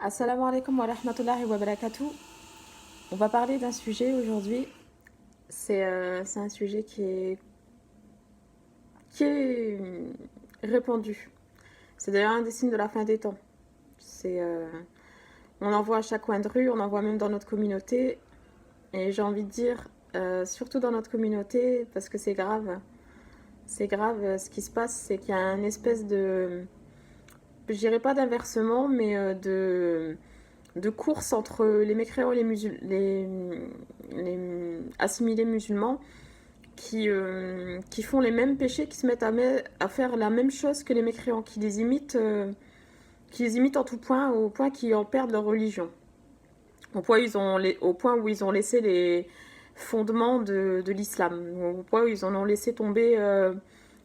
Assalamu alaikum wa rahmatullahi wa barakatuh. On va parler d'un sujet aujourd'hui. C'est un sujet qui est répandu. C'est d'ailleurs un des signes de la fin des temps. On en voit à chaque coin de rue, on en voit même dans notre communauté. Et j'ai envie de dire, surtout dans notre communauté, parce que c'est grave. C'est grave, ce qui se passe, c'est qu'il y a une espèce de... Je dirais pas d'inversement, mais de course entre les mécréants et les assimilés musulmans qui font les mêmes péchés, qui se mettent à faire la même chose que les mécréants, qui les imitent en tout point, au point qu'ils en perdent leur religion. Au point où ils ont laissé les fondements de l'islam, au point où ils en ont laissé tomber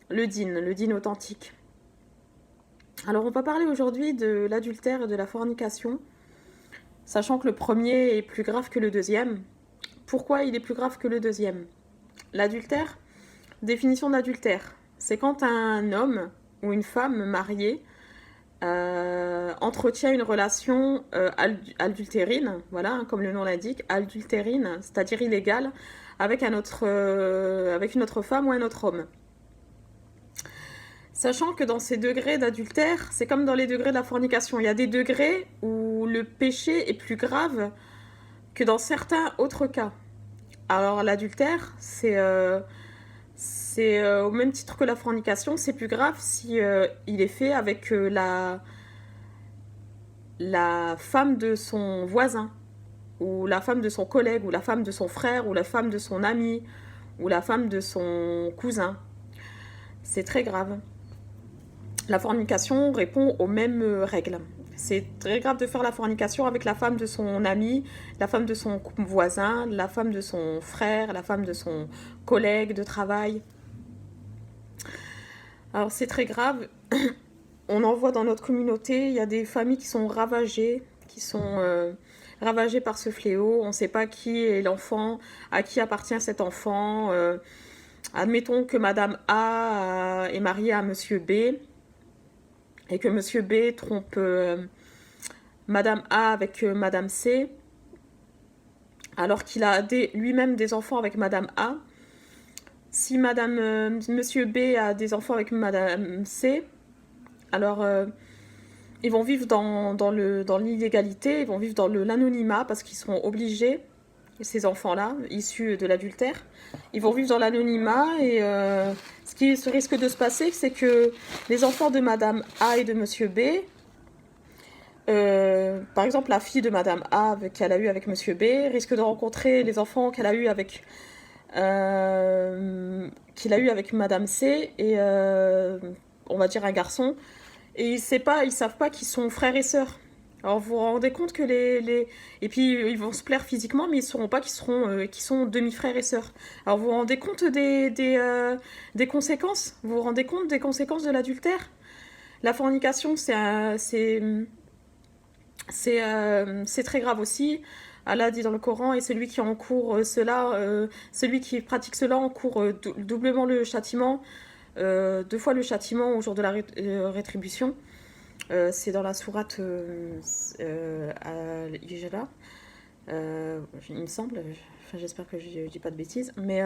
le dîn authentique. Alors on va parler aujourd'hui de l'adultère et de la fornication, sachant que le premier est plus grave que le deuxième. Pourquoi il est plus grave que le deuxième? L'adultère, définition d'adultère, c'est quand un homme ou une femme mariée entretient une relation adultérine, voilà, comme le nom l'indique, adultérine, c'est-à-dire illégale, avec une autre femme ou un autre homme. Sachant que dans ces degrés d'adultère, c'est comme dans les degrés de la fornication. Il y a des degrés où le péché est plus grave que dans certains autres cas. Alors l'adultère, c'est au même titre que la fornication, c'est plus grave si il est fait avec la femme de son voisin, ou la femme de son collègue, ou la femme de son frère, ou la femme de son ami, ou la femme de son cousin. C'est très grave. La fornication répond aux mêmes règles. C'est très grave de faire la fornication avec la femme de son ami, la femme de son voisin, la femme de son frère, la femme de son collègue de travail. Alors c'est très grave. On en voit dans notre communauté, il y a des familles qui sont ravagées, ravagées par ce fléau. On ne sait pas qui est l'enfant, à qui appartient cet enfant. Admettons que Madame A est mariée à Monsieur B, et que Monsieur B trompe Madame A avec Madame C, alors qu'il a lui-même des enfants avec Madame A. Si Monsieur B a des enfants avec Madame C, alors ils vont vivre dans l'illégalité, ils vont vivre dans l'anonymat, parce qu'ils seront obligés, ces enfants-là, issus de l'adultère, ils vont vivre dans l'anonymat, et ce qui risque de se passer, c'est que les enfants de Madame A et de Monsieur B, par exemple la fille de Madame A qu'elle a eu avec Monsieur B, risque de rencontrer les enfants qu'il a eu avec Madame C, et on va dire un garçon, et ils savent pas qu'ils sont frères et sœurs. Alors vous vous rendez compte que et puis ils vont se plaire physiquement, mais ils ne sauront pas qu'ils sont demi-frères et sœurs. Alors vous vous rendez compte des conséquences? Vous vous rendez compte des conséquences de l'adultère? La fornication, c'est très grave aussi. Allah dit dans le Coran, et celui qui encourt celui qui pratique cela encourt doublement le châtiment, 2 fois le châtiment au jour de la rétribution. C'est dans la sourate Al-Hijra, il me semble. Enfin, j'espère que je ne dis pas de bêtises. Mais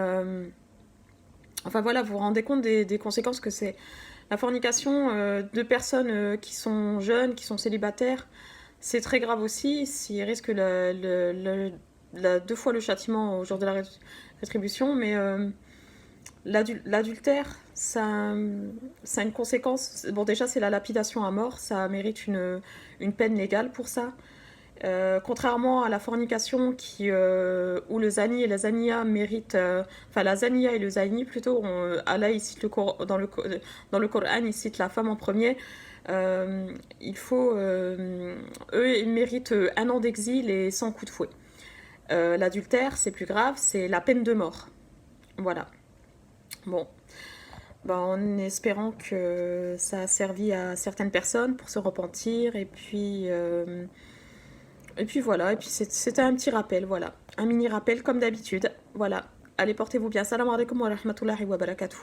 enfin voilà, vous vous rendez compte des conséquences que c'est. La fornication de personnes qui sont jeunes, qui sont célibataires, c'est très grave aussi. S'ils risquent 2 fois le châtiment au jour de la rétribution. Mais l'adultère, ça a une conséquence. Bon, déjà, c'est la lapidation à mort. Ça mérite une peine légale pour ça. Contrairement à la fornication où le zani et la zania méritent... Enfin, la zania et le zani, plutôt, Allah, il cite dans le Coran, il cite la femme en premier. Eux, ils méritent 1 an d'exil et 100 coups de fouet. L'adultère, c'est plus grave, c'est la peine de mort. Voilà. Bon, en espérant que ça a servi à certaines personnes pour se repentir, et puis voilà, et puis c'était un petit rappel, voilà, un mini rappel comme d'habitude, voilà. Allez, portez-vous bien. Salam alaikum wa rahmatullahi wa barakatuh.